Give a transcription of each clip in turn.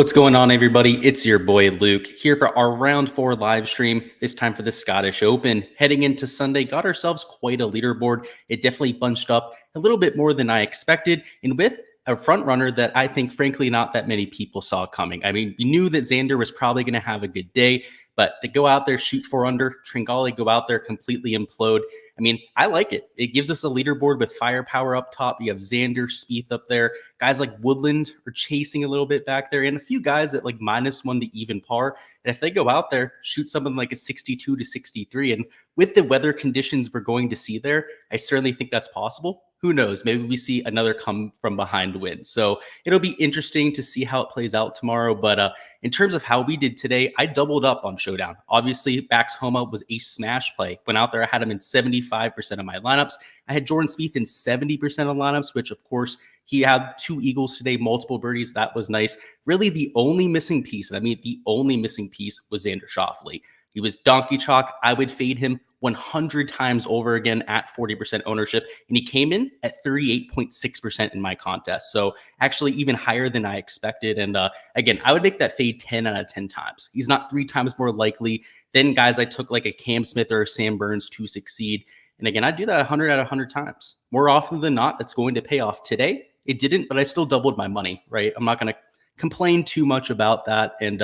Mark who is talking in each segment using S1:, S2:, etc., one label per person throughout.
S1: What's going on, everybody? It's your boy Luke here for our round 4 live stream, this time for the Scottish Open. Heading into Sunday, got ourselves quite a leaderboard. It definitely bunched up a little bit more than I expected, and with a front runner that I think, frankly, not that many people saw coming. I mean, we knew that Xander was probably going to have a good day, but to go out there, shoot 4 under, Tringali go out there, completely implode. I mean, I like it. It gives us a leaderboard with firepower up top. You have Xander, Spieth up there. Guys like Woodland are chasing a little bit back there, and a few guys at like -1 to even par. And if they go out there, shoot something like a 62 to 63, and with the weather conditions we're going to see there, I certainly think that's possible. Who knows? Maybe we see another come from behind win. So it'll be interesting to see how it plays out tomorrow. But in terms of how we did today, I doubled up on Showdown. Obviously, Max Homa was a smash play. Went out there, I had him in 75% of my lineups. I had Jordan Spieth in 70% of lineups, which of course, he had 2 eagles today, multiple birdies. That was nice. Really, the only missing piece, and I mean the only missing piece, was Xander Schauffele. He was donkey chalk. I would fade him 100 times over again at 40% ownership, and he came in at 38.6% in my contest. So actually even higher than I expected. And again, I would make that fade 10 out of 10 times. He's not 3 times more likely than guys I took like a Cam Smith or a Sam Burns to succeed. And again, I do that 100 out of 100 times. More often than not, that's going to pay off. Today, it didn't, but I still doubled my money, right? I'm not going to complain too much about that. And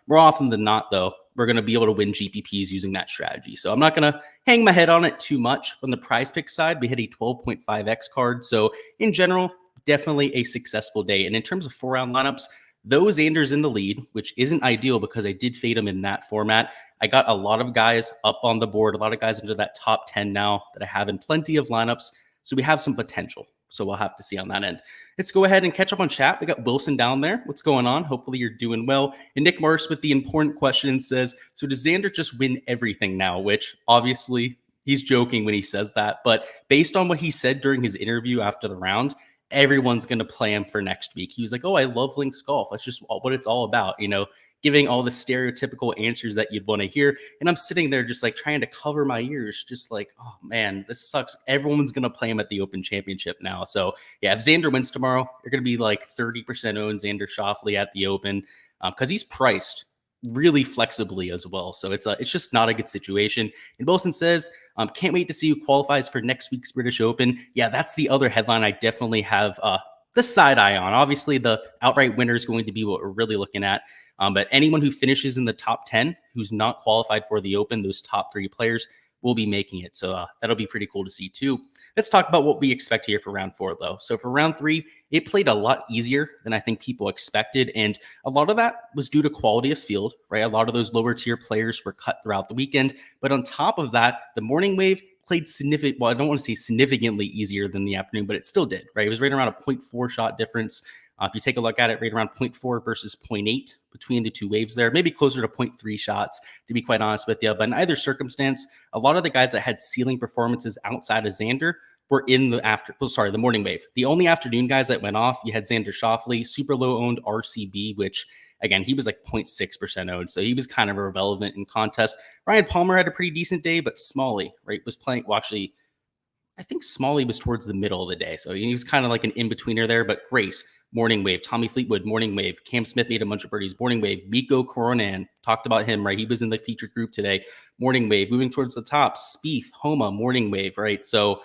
S1: more often than not, though, we're going to be able to win GPPs using that strategy. So I'm not going to hang my head on it too much. From the prize pick side, we hit a 12.5x card. So in general, definitely a successful day. And in terms of 4-round lineups, those Xander's in the lead, which isn't ideal because I did fade them in that format. I got a lot of guys up on the board, a lot of guys into that top 10 now that I have in plenty of lineups. So we have some potential. So we'll have to see on that end. Let's go ahead and catch up on chat. We got Wilson down there. What's going on? Hopefully you're doing well. And Nick Morris with the important question says, so does Xander just win everything now? Which obviously he's joking when he says that. But based on what he said during his interview after the round, everyone's going to play him for next week. He was like, oh, I love links golf. That's just what it's all about, you know, giving all the stereotypical answers that you'd want to hear. And I'm sitting there just like trying to cover my ears, just like, oh man, this sucks. Everyone's going to play him at the Open Championship now. So yeah, if Xander wins tomorrow, you're going to be like 30% owned Xander Schauffele at the Open because he's priced really flexibly as well. So it's just not a good situation. And Wilson says, can't wait to see who qualifies for next week's British Open. Yeah, that's the other headline I definitely have the side eye on. Obviously, the outright winner is going to be what we're really looking at. But anyone who finishes in the top 10 who's not qualified for the Open, those top 3 players will be making it. So that'll be pretty cool to see too. Let's talk about what we expect here for round 4, though. So for round 3, it played a lot easier than I think people expected. And a lot of that was due to quality of field, right? A lot of those lower tier players were cut throughout the weekend. But on top of that, the morning wave played significant. Well, I don't want to say significantly easier than the afternoon, but it still did, right? It was right around a 0.4 shot difference. If you take a look at it, right around 0.4 versus 0.8 between the 2 waves there, maybe closer to 0.3 shots, to be quite honest with you. But in either circumstance, a lot of the guys that had ceiling performances outside of Xander were in the morning wave. The only afternoon guys that went off, you had Xander Schauffele, super low owned RCB, which again, he was like 0.6% owned. So he was kind of irrelevant in contest. Ryan Palmer had a pretty decent day, but Smalley, right, was playing, well, actually, I think Smalley was towards the middle of the day. So he was kind of like an in-betweener there, but Grace, morning wave. Tommy Fleetwood, morning wave. Cam Smith made a bunch of birdies, morning wave. Miko Coronan, talked about him, right? He was in the featured group today, morning wave. Moving towards the top, Spieth, Homa, morning wave, right? So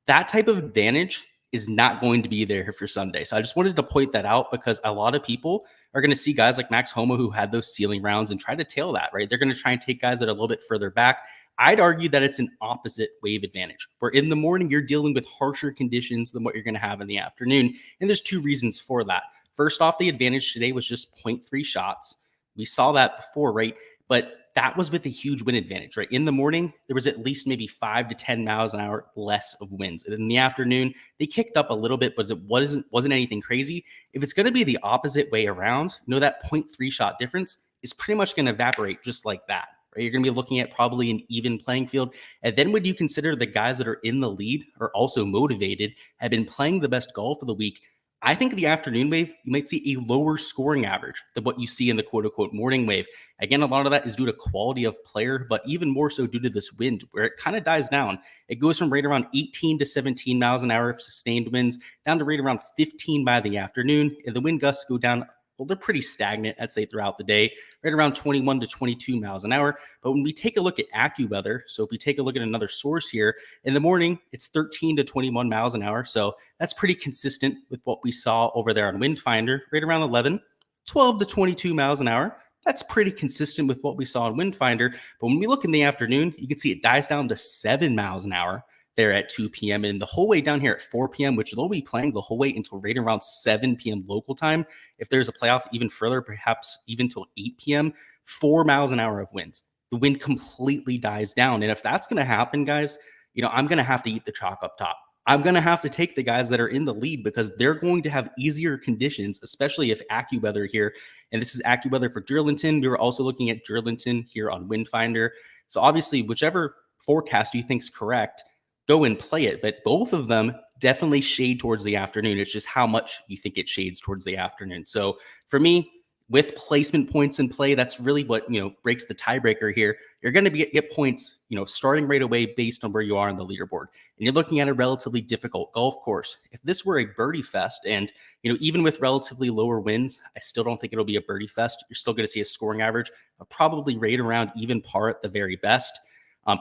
S1: that type of advantage is not going to be there for Sunday. So I just wanted to point that out because a lot of people are going to see guys like Max Homa who had those ceiling rounds and try to tail that, right? They're going to try and take guys that are a little bit further back. I'd argue that it's an opposite wave advantage, where in the morning, you're dealing with harsher conditions than what you're going to have in the afternoon. And there's 2 reasons for that. First off, the advantage today was just 0.3 shots. We saw that before, right? But that was with a huge wind advantage, right? In the morning, there was at least maybe 5 to 10 miles an hour less of winds. And in the afternoon, they kicked up a little bit, but it wasn't anything crazy. If it's going to be the opposite way around, that 0.3 shot difference is pretty much going to evaporate just like that. You're going to be looking at probably an even playing field. And then when you consider the guys that are in the lead are also motivated, have been playing the best golf of the week, I think the afternoon wave, you might see a lower scoring average than what you see in the quote-unquote morning wave. Again, a lot of that is due to quality of player, but even more so due to this wind, where it kind of dies down. It goes from right around 18 to 17 miles an hour of sustained winds down to right around 15 by the afternoon, and the wind gusts go down well, they're pretty stagnant, I'd say, throughout the day, right around 21 to 22 miles an hour. But when we take a look at AccuWeather, so if we take a look at another source here, in the morning, it's 13 to 21 miles an hour. So that's pretty consistent with what we saw over there on Windfinder, right around 11, 12 to 22 miles an hour. That's pretty consistent with what we saw in Windfinder. But when we look in the afternoon, you can see it dies down to 7 miles an hour there at 2 p.m. and the whole way down here at 4 p.m., which they'll be playing the whole way until right around 7 p.m. local time. If there's a playoff even further, perhaps even till 8 p.m., 4 miles an hour of winds. The wind completely dies down. And if that's going to happen, guys, I'm going to have to eat the chalk up top. I'm going to have to take the guys that are in the lead because they're going to have easier conditions, especially if AccuWeather here, and this is AccuWeather for Durlington. We were also looking at Durlington here on Windfinder. So obviously, whichever forecast you think is correct, go and play it. But both of them definitely shade towards the afternoon. It's just how much you think it shades towards the afternoon. So for me, with placement points in play, that's really what breaks the tiebreaker here. You're going to get points, starting right away based on where you are on the leaderboard. And you're looking at a relatively difficult golf course. If this were a birdie fest, and even with relatively lower winds, I still don't think it'll be a birdie fest. You're still going to see a scoring average of probably right around even par at the very best.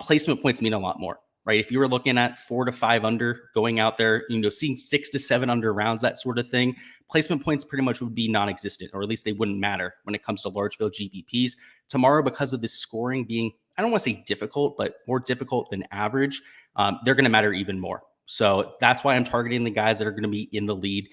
S1: Placement points mean a lot more. Right? If you were looking at 4 to 5 under, going out there, seeing 6 to 7 under rounds, that sort of thing, placement points pretty much would be non-existent, or at least they wouldn't matter when it comes to large field GPPs. Tomorrow, because of this scoring being, I don't want to say difficult, but more difficult than average, they're going to matter even more. So that's why I'm targeting the guys that are going to be in the lead.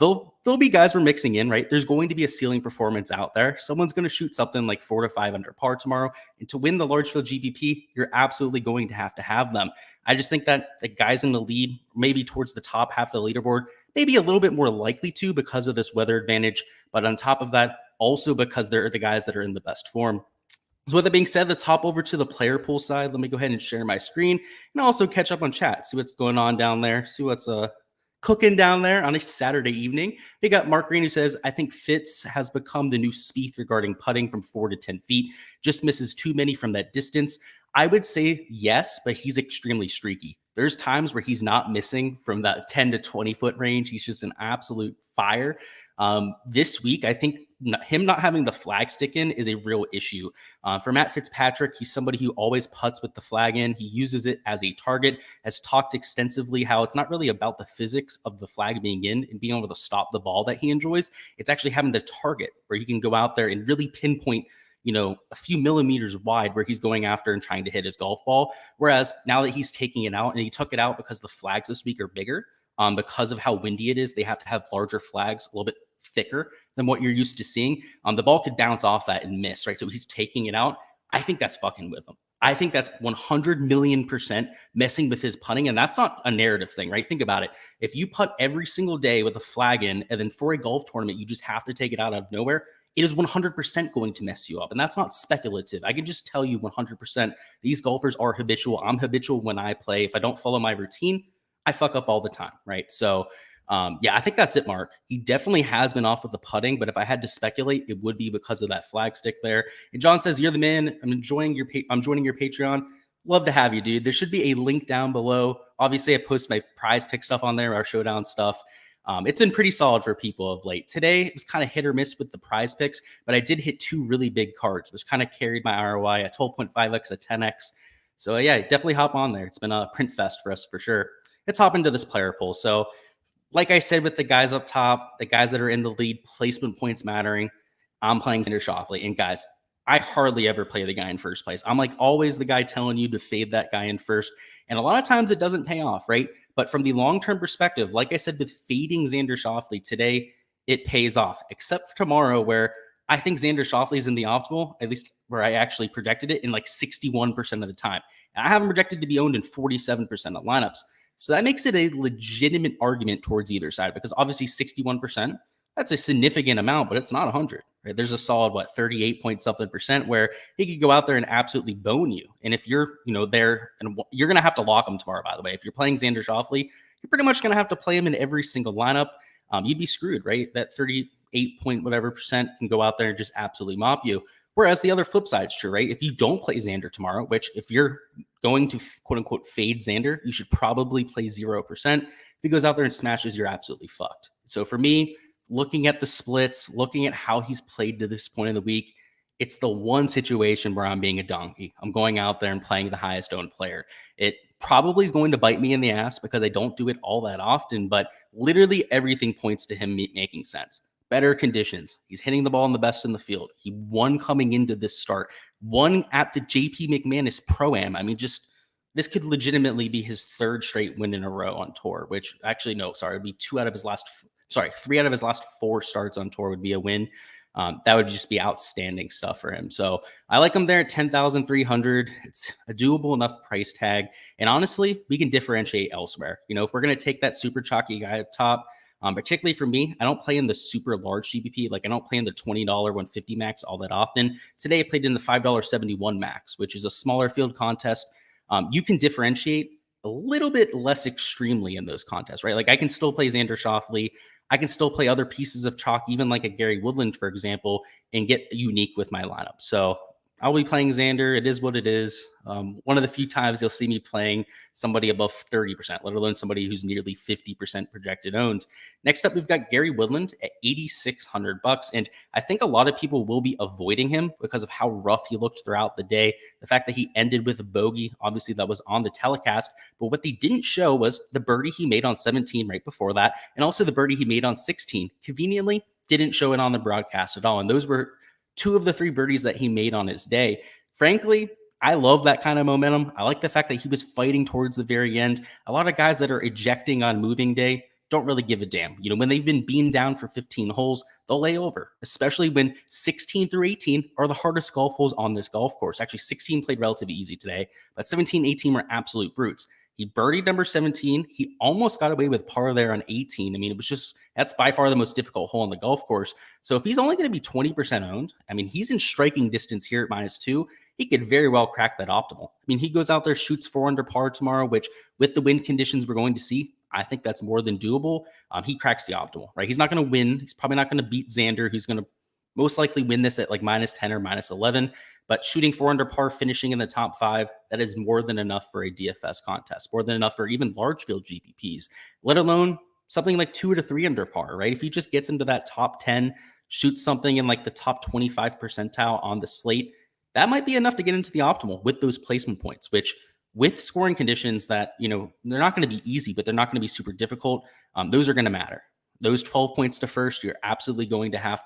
S1: There'll be guys we're mixing in, right? There's going to be a ceiling performance out there. Someone's going to shoot something like 4 to 5 under par tomorrow. And to win the large field GPP, you're absolutely going to have them. I just think that the guys in the lead, maybe towards the top half of the leaderboard, maybe a little bit more likely to because of this weather advantage. But on top of that, also because they're the guys that are in the best form. So with that being said, let's hop over to the player pool side. Let me go ahead and share my screen and also catch up on chat, see what's going on down there, see what's cooking down there on a Saturday evening. We got Mark Green who says, I think Fitz has become the new Spieth regarding putting from 4 to 10 feet, just misses too many from that distance. I would say yes, but he's extremely streaky. There's times where he's not missing from that 10 to 20 foot range. He's just an absolute fire. This week, I think him not having the flag stick in is a real issue. For Matt Fitzpatrick, he's somebody who always putts with the flag in. He uses it as a target, has talked extensively how it's not really about the physics of the flag being in and being able to stop the ball that he enjoys. It's actually having the target where he can go out there and really pinpoint a few millimeters wide where he's going after and trying to hit his golf ball. Whereas now that he's taking it out, and he took it out because the flags this week are bigger, because of how windy it is, they have to have larger flags, a little bit thicker than what you're used to seeing. The ball could bounce off that and miss, right? So he's taking it out. I think that's fucking with him. I think that's 100 million% messing with his putting. And that's not a narrative thing, right? Think about it. If you putt every single day with a flag in, and then for a golf tournament, you just have to take it out of nowhere, it is 100% going to mess you up. And that's not speculative. I can just tell you 100% these golfers are habitual. I'm habitual when I play. If I don't follow my routine, I fuck up all the time, right? So, I think that's it, Mark. He definitely has been off with the putting, but if I had to speculate, it would be because of that flag stick there. And John says, you're the man. I'm joining your Patreon. Love to have you, dude. There should be a link down below. Obviously, I post my prize pick stuff on there, our Showdown stuff. It's been pretty solid for people of late. Today, it was kind of hit or miss with the prize picks, but I did hit 2 really big cards, which kind of carried my ROI, a 12.5x, a 10x. So definitely hop on there. It's been a print fest for us for sure. Let's hop into this player pool. So like I said, with the guys up top, the guys that are in the lead, placement points mattering, I'm playing Xander Schauffele. And guys, I hardly ever play the guy in first place. I'm like always the guy telling you to fade that guy in first. And a lot of times it doesn't pay off, right? But from the long-term perspective, like I said, with fading Xander Schauffele today, it pays off, except for tomorrow where I think Xander Schauffele is in the optimal, at least where I actually projected it in like 61% of the time. And I have him projected to be owned in 47% of lineups. So that makes it a legitimate argument towards either side because obviously 61%, that's a significant amount, but it's not 100, right? There's a solid, 38 point something percent where he could go out there and absolutely bone you. And if you're, there, and you're going to have to lock him tomorrow, by the way. If you're playing Xander Schauffele, you're pretty much going to have to play him in every single lineup. You'd be screwed, right? That 38 point whatever percent can go out there and just absolutely mop you. Whereas the other flip side is true, right? If you don't play Xander tomorrow, which if you're going to quote unquote fade Xander, you should probably play 0%. If he goes out there and smashes, you're absolutely fucked. So for me, looking at the splits, looking at how he's played to this point in the week, it's the one situation where I'm being a donkey. I'm going out there and playing the highest owned player. It probably is going to bite me in the ass because I don't do it all that often, but literally everything points to him making sense. Better conditions. He's hitting the ball in the best in the field. He won coming into this start, won at the JP McManus Pro-Am. I mean, just this could legitimately be his third straight win in a row on tour, which actually, no, sorry, it'd be three out of his last 4 starts on tour would be a win. That would just be outstanding stuff for him. So I like him there at 10,300. It's a doable enough price tag. And honestly, we can differentiate elsewhere. If we're going to take that super chalky guy up top, particularly for me, I don't play in the super large GPP. Like I don't play in the $20 150 max all that often. Today I played in the $5.71 max, which is a smaller field contest. You can differentiate a little bit less extremely in those contests, right? Like I can still play Xander Schauffele. I can still play other pieces of chalk, even like a Gary Woodland, for example, and get unique with my lineup. So I'll be playing Xander. It is what it is. One of the few times you'll see me playing somebody above 30%, let alone somebody who's nearly 50% projected owned. Next up, we've got Gary Woodland at $8,600. And I think a lot of people will be avoiding him because of how rough he looked throughout the day. The fact that he ended with a bogey, obviously that was on the telecast. But what they didn't show was the birdie he made on 17 right before that. And also the birdie he made on 16. Conveniently, didn't show it on the broadcast at all. And those were 2 of the 3 birdies that he made on his day. Frankly, I love that kind of momentum. I like the fact that he was fighting towards the very end. A lot of guys that are ejecting on moving day don't really give a damn. When they've been beaten down for 15 holes, they'll lay over, especially when 16 through 18 are the hardest golf holes on this golf course. Actually, 16 played relatively easy today, but 17, 18 were absolute brutes. He birdied number 17. He almost got away with par there on 18. I mean, that's by far the most difficult hole on the golf course. So if he's only going to be 20% owned, I mean, he's in striking distance here at -2. He could very well crack that optimal. I mean, he goes out there, shoots 4 under par tomorrow, which with the wind conditions we're going to see, I think that's more than doable. He cracks the optimal, right? He's not going to win. He's probably not going to beat Xander. He's going to most likely win this at like -10 or -11. But shooting 4 under par, finishing in the top 5, that is more than enough for a DFS contest, more than enough for even large field GPPs, let alone something like 2 to 3 under par, right? If he just gets into that top 10, shoots something in like the top 25 percentile on the slate, that might be enough to get into the optimal with those placement points, which with scoring conditions that, they're not going to be easy, but they're not going to be super difficult. Those are going to matter. Those 12 points to first, you're absolutely going to have.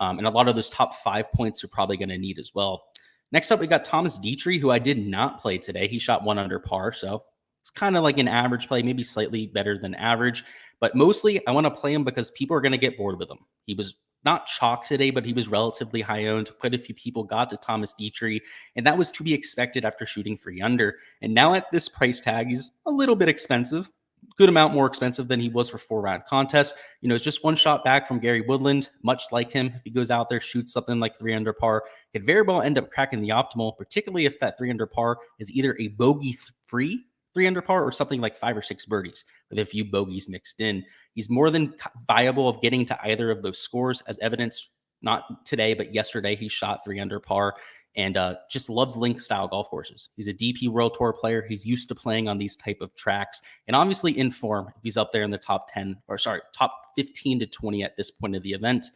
S1: And a lot of those top 5 points you're probably going to need as well. Next up, we got Thomas Dietrich, who I did not play today. He shot 1 under par, so it's kind of like an average play, maybe slightly better than average. But mostly, I want to play him because people are going to get bored with him. He was not chalk today, but he was relatively high owned. Quite a few people got to Thomas Dietrich, and that was to be expected after shooting 3 under. And now at this price tag, he's a little bit expensive. Good amount more expensive than he was for 4-round contests. It's just 1 shot back from Gary Woodland, much like him. If he goes out there, shoots something like 3 under par, could very well end up cracking the optimal, particularly if that 3 under par is either a bogey-free 3 under par or something like 5 or 6 birdies with a few bogeys mixed in. He's more than viable of getting to either of those scores, as evidenced not today, but yesterday he shot 3 under par. And just loves link style golf courses. He's a DP World Tour player. He's used to playing on these type of tracks, and obviously in form. He's up there in the top 15 to 20 at this point of the event.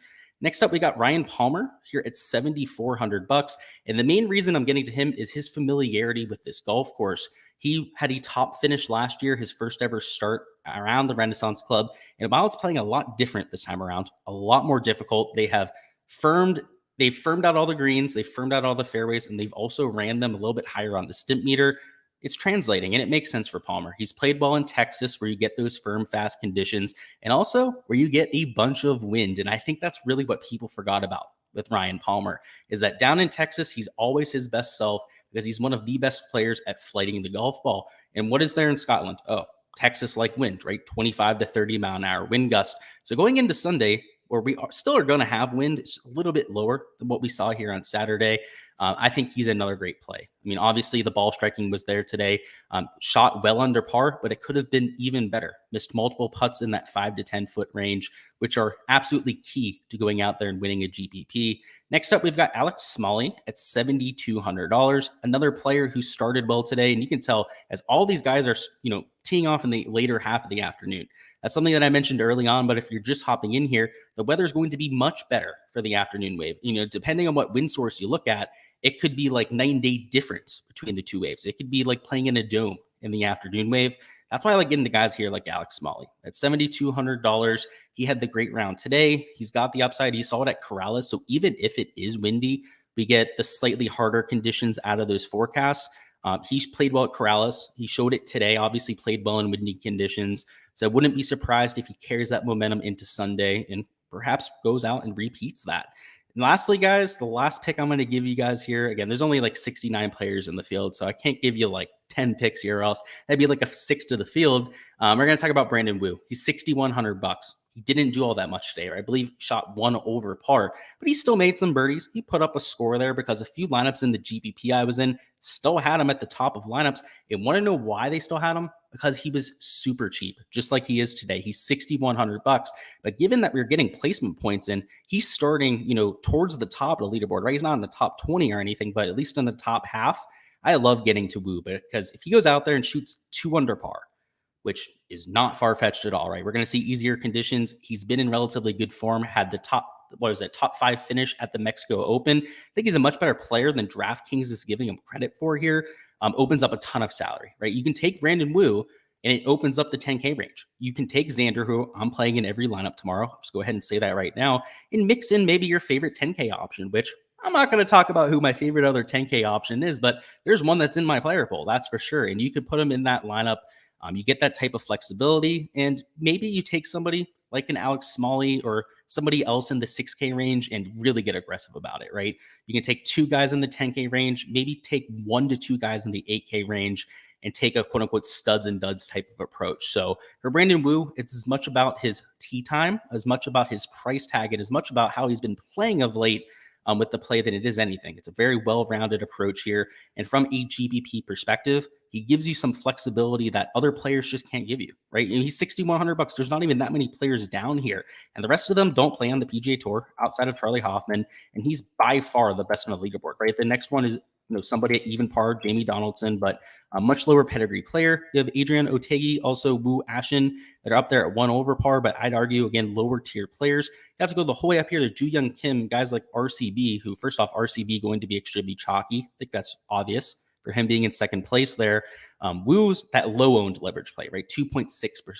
S1: Next up, we got Ryan Palmer here at $7,400. And the main reason I'm getting to him is his familiarity with this golf course. He had a top finish last year, his first ever start around the Renaissance Club. And while it's playing a lot different this time around, a lot more difficult, they've firmed out all the greens, they've firmed out all the fairways, and they've also ran them a little bit higher on the stimp meter. It's translating, and it makes sense for Palmer. He's played well in Texas, where you get those firm, fast conditions, and also where you get a bunch of wind. And I think that's really what people forgot about with Ryan Palmer, is that down in Texas, he's always his best self because he's one of the best players at flighting the golf ball. And what is there in Scotland? Oh, Texas-like wind, right? 25 to 30 mile an hour wind gust. So going into Sunday, where we still are going to have wind, it's a little bit lower than what we saw here on Saturday. I think he's another great play. I mean, obviously the ball striking was there today. Shot well under par, but it could have been even better. Missed multiple putts in that 5 to 10 foot range, which are absolutely key to going out there and winning a GPP. Next up, we've got Alex Smalley at $7,200. Another player who started well today, and you can tell as all these guys are, teeing off in the later half of the afternoon. That's something that I mentioned early on, but if you're just hopping in here, the weather is going to be much better for the afternoon wave. Depending on what wind source you look at, it could be like 9-day difference between the two waves. It could be like playing in a dome in the afternoon wave. That's why I like getting to guys here like Alex Smalley at $7,200. He had the great round today. He's got the upside. He saw it at Corrales. So even if it is windy, we get the slightly harder conditions out of those forecasts. He's played well at Corrales. He showed it today, obviously played well in windy conditions. So I wouldn't be surprised if he carries that momentum into Sunday and perhaps goes out and repeats that. And lastly, guys, the last pick I'm going to give you guys here, again, there's only like 69 players in the field, so I can't give you like 10 picks here, or else that'd be like a sixth of the field. We're going to talk about Brandon Wu. He's $6,100. He didn't do all that much today, right? I believe shot one over par, but he still made some birdies. He put up a score there because a few lineups in the GPP I was in still had him at the top of lineups. And want to know why they still had him? Because he was super cheap, just like he is today. He's $6,100. But given that we're getting placement points in, he's starting, towards the top of the leaderboard, right? He's not in the top 20 or anything, but at least in the top half. I love getting to Wu because if he goes out there and shoots 2 under par, which is not far-fetched at all, right? We're going to see easier conditions. He's been in relatively good form, had the top 5 finish at the Mexico Open. I think he's a much better player than Draftkings is giving him credit for here. Opens up a ton of salary, right? You can take Brandon Wu, and it opens up the 10K range. You can take Xander, who I'm playing in every lineup tomorrow. I'll just go ahead and say that right now, and mix in maybe your favorite 10K option, which I'm not going to talk about who my favorite other 10K option is, but there's one that's in my player pool, that's for sure. And you could put him in that lineup. You get that type of flexibility, and maybe you take somebody like an Alex Smalley or somebody else in the 6K range and really get aggressive about it, right? You can take 2 guys in the 10K range, maybe take 1 to 2 guys in the 8K range and take a quote unquote studs and duds type of approach. So for Brandon Wu, it's as much about his tee time, as much about his price tag, and as much about how he's been playing of late with the play than it is anything. It's a very well-rounded approach here. And from a GBP perspective, he gives you some flexibility that other players just can't give you, right? And he's $6,100. There's not even that many players down here. And the rest of them don't play on the PGA Tour outside of Charlie Hoffman. And he's by far the best on the leaderboard, right? The next one is somebody at even par, Jamie Donaldson, but a much lower pedigree player. You have Adrian Otegi, also Wu Ashen, that are up there at 1 over par, but I'd argue, again, lower tier players. You have to go the whole way up here to Ju Young Kim, guys like RCB, who, first off, RCB going to be extremely chalky. I think that's obvious for him being in second place there. Wu's that low-owned leverage play, right? 2.6%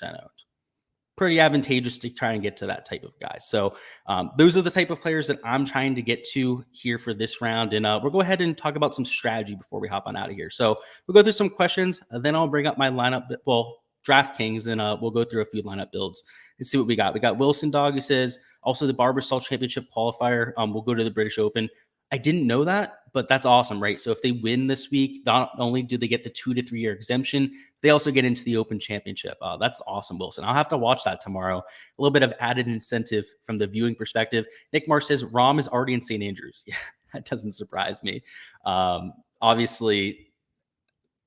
S1: owned. Pretty advantageous to try and get to that type of guy. So those are the type of players that I'm trying to get to here for this round. And we'll go ahead and talk about some strategy before we hop on out of here. So we'll go through some questions. Then I'll bring up my lineup, DraftKings, and we'll go through a few lineup builds and see what we got. We got Wilson Dog, who says, also the Barbasol Championship qualifier. We'll go to the British Open. I didn't know that, but that's awesome, right? So if they win this week, not only do they get the 2 to 3 year exemption, they also get into the Open Championship. That's awesome, Wilson. I'll have to watch that tomorrow. A little bit of added incentive from the viewing perspective. Nick Marsh says, Rahm is already in St. Andrews. Yeah, that doesn't surprise me. Obviously,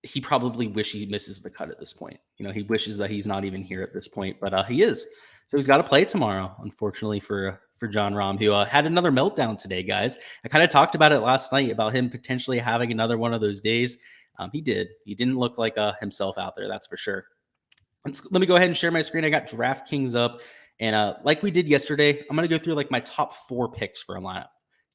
S1: he probably wishes he misses the cut at this point. He wishes that he's not even here at this point, but he is. So he's got to play tomorrow, unfortunately, for Jon Rahm, who had another meltdown today, guys. I kind of talked about it last night about him potentially having another one of those days. He did. He didn't look like himself out there, that's for sure. Let me go ahead and share my screen. I got DraftKings up, and like we did yesterday, I'm going to go through like my top 4 picks for a lineup.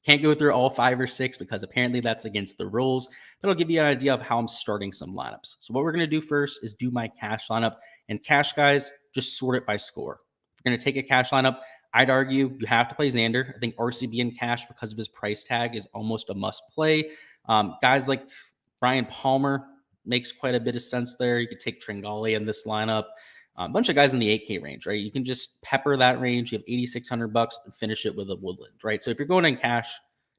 S1: Can't go through all 5 or 6 because apparently that's against the rules, but I'll give you an idea of how I'm starting some lineups. So what we're going to do first is do my cash lineup, and cash, guys, just sort it by score. If you're going to take a cash lineup, I'd argue you have to play Xander. I think RCB in cash, because of his price tag, is almost a must play. Guys like Brian Palmer makes quite a bit of sense there. You could take Tringale in this lineup. A bunch of guys in the 8K range, right? You can just pepper that range. You have $8,600 and finish it with a Woodland, right? So if you're going in cash,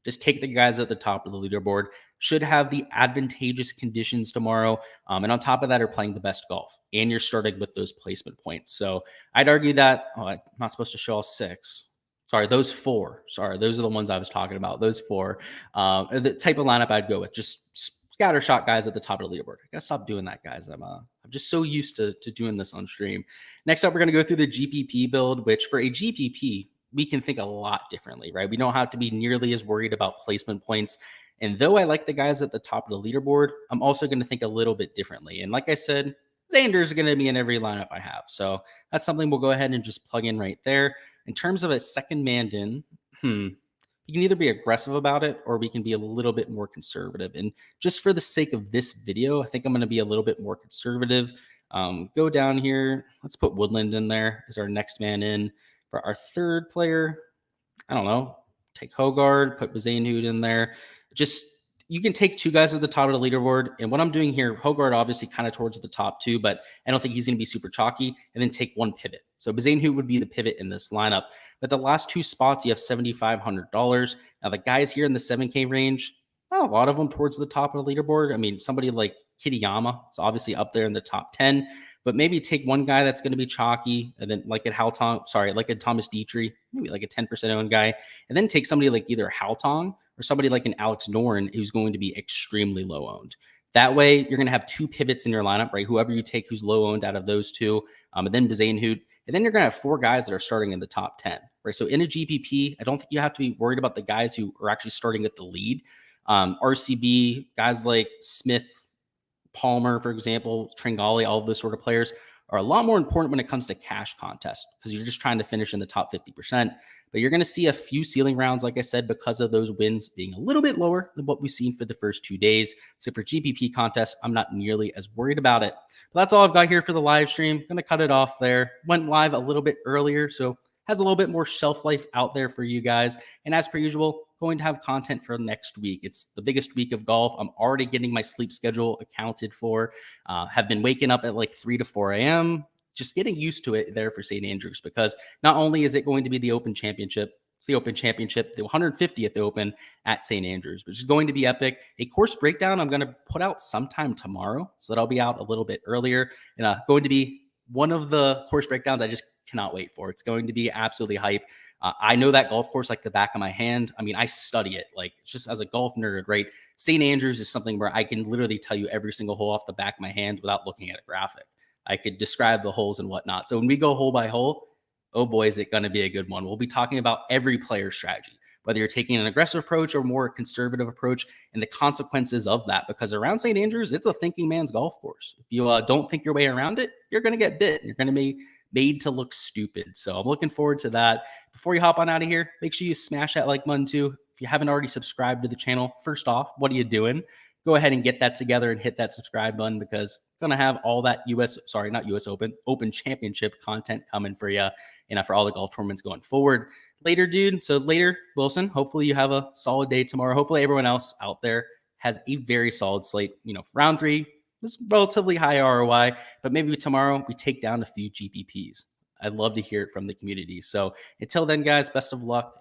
S1: just take the guys at the top of the leaderboard. Should have the advantageous conditions tomorrow. And on top of that, are playing the best golf. And you're starting with those placement points. So I'd argue that, I'm not supposed to show all 6. Sorry, those 4. Sorry, those are the ones I was talking about. Those 4. The type of lineup I'd go with, just scattershot guys at the top of the leaderboard. I gotta stop doing that, guys. I'm just so used to doing this on stream. Next up, we're gonna go through the GPP build, which for a GPP, we can think a lot differently, right? We don't have to be nearly as worried about placement points. And though I like the guys at the top of the leaderboard, I'm also going to think a little bit differently. And like I said, Xander's is going to be in every lineup I have. So that's something we'll go ahead and just plug in right there. In terms of a second man in, we can either be aggressive about it or we can be a little bit more conservative. And just for the sake of this video, I think I'm going to be a little bit more conservative. Go down here. Let's put Woodland in there as our next man in. For our third player, I don't know, take Hogard, put Bazainhood in there. Just, you can take two guys at the top of the leaderboard. And what I'm doing here, Hogard obviously kind of towards the top too, but I don't think he's going to be super chalky. And then take one pivot. So Bazainhood would be the pivot in this lineup. But the last two spots, you have $7,500. Now the guys here in the 7K range, not a lot of them towards the top of the leaderboard. I mean, somebody like Kitayama is obviously up there in the top 10. But maybe take one guy that's going to be chalky, and then like a like a Thomas Dietrich, maybe like a 10% owned guy, and then take somebody like either Haltong or somebody like an Alex Noren who's going to be extremely low owned. That way, you're going to have two pivots in your lineup, right? Whoever you take who's low owned out of those two, and then Bazainhood, and then you're going to have four guys that are starting in the top 10, right? So in a GPP, I don't think you have to be worried about the guys who are actually starting at the lead. RCB, guys like Smith, Palmer, for example, Tringali, all of those sort of players are a lot more important when it comes to cash contests because you're just trying to finish in the top 50%. But you're going to see a few ceiling rounds, like I said, because of those wins being a little bit lower than what we've seen for the first 2 days. So for GPP contests, I'm not nearly as worried about it. But that's all I've got here for the live stream. Going to cut it off there. Went live a little bit earlier, so has a little bit more shelf life out there for you guys. And as per usual, going to have content for next week. It's the biggest week of golf. I'm already getting my sleep schedule accounted for. Have been waking up at like 3 to 4 a.m. Just getting used to it there for St. Andrews, because not only is it going to be the Open Championship, it's the Open Championship, the 150th Open at St. Andrews, which is going to be epic. A course breakdown I'm going to put out sometime tomorrow, so that I'll be out a little bit earlier. And going to be one of the course breakdowns I just cannot wait for. It's going to be absolutely hype. I know that golf course like the back of my hand. I mean, I study it like just as a golf nerd, right? St. Andrews is something where I can literally tell you every single hole off the back of my hand without looking at a graphic. I could describe the holes and whatnot. So when we go hole by hole, oh boy, is it going to be a good one. We'll be talking about every player's strategy, whether you're taking an aggressive approach or more conservative approach, and the consequences of that. Because around St. Andrews, it's a thinking man's golf course. If you don't think your way around it, you're going to get bit. You're going to be made to look stupid. So I'm looking forward to that. Before you hop on out of here, make sure you smash that like button too. If you haven't already subscribed to the channel, first off, what are you doing? Go ahead and get that together and hit that subscribe button, because I'm going to have all that Open Championship content coming for you and for all the golf tournaments going forward. Later, dude. So later, Wilson, hopefully you have a solid day tomorrow. Hopefully everyone else out there has a very solid slate. Round 3 was relatively high ROI, but maybe tomorrow we take down a few GPPs. I'd love to hear it from the community. So until then, guys, best of luck.